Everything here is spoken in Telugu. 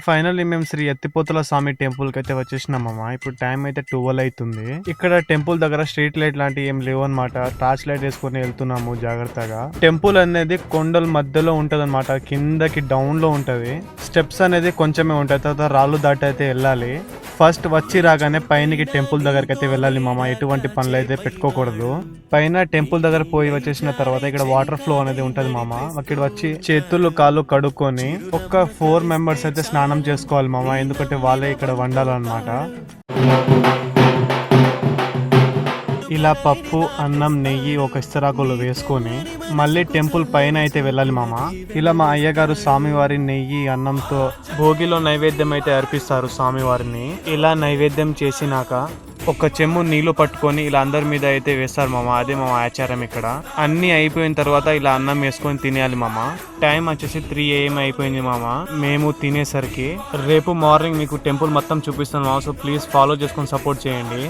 ఫైనల్లీ మేము శ్రీ ఎత్తిపోతుల స్వామి టెంపుల్ కి అయితే వచ్చేసినాం మామ. ఇప్పుడు టైం అయితే 12 అవుతుంది. ఇక్కడ టెంపుల్ దగ్గర స్ట్రీట్ లైట్ లాంటివి ఏం లేవు అనమాట. టార్చ్ లైట్ వేసుకుని వెళ్తున్నాము జాగ్రత్తగా. టెంపుల్ అనేది కొండల మధ్యలో ఉంటది అనమాట. కిందకి డౌన్ లో ఉంటది. స్టెప్స్ అనేది కొంచెమే ఉంటాయి. తర్వాత రాళ్ళు దాటి అయితే వెళ్ళాలి. ఫస్ట్ వచ్చి రాగానే పైనకి టెంపుల్ దగ్గరికి అయితే వెళ్ళాలి మామ. ఎటువంటి పనులు అయితే పెట్టుకోకూడదు. పైన టెంపుల్ దగ్గర పోయి వచ్చేసిన తర్వాత ఇక్కడ వాటర్ ఫ్లో అనేది ఉంటది మామ. అక్కడ వచ్చి చేతులు కాళ్ళు కడుక్కొని ఒక 4 మెంబర్స్ అయితే స్నానం చేసుకోవాలి మామ. ఎందుకంటే వాళ్ళే ఇక్కడ వండాలన్నమాట. ఇలా పప్పు అన్నం నెయ్యి ఒక ఇస్తరాకులు వేసుకొని మళ్ళీ టెంపుల్ పైన అయితే వెళ్ళాలి మామ. ఇలా మా అయ్యగారు స్వామివారి నెయ్యి అన్నంతో భోగిలో నైవేద్యం అయితే అర్పిస్తారు స్వామివారిని. ఇలా నైవేద్యం చేసినాక ఒక చెమ్ము నీళ్లు పట్టుకొని ఇలా అందరి మీద అయితే వేస్తారు మామ. అదే మా ఆచారం ఇక్కడ. అన్ని అయిపోయిన తర్వాత ఇలా అన్నం వేసుకొని తినేయాలి మామ. టైం వచ్చేసి 3 AM అయిపోయింది మామ మేము తినేసరికి. రేపు మార్నింగ్ మీకు టెంపుల్ మొత్తం చూపిస్తాను మామ. సో ప్లీజ్ ఫాలో చేసుకొని సపోర్ట్ చేయండి.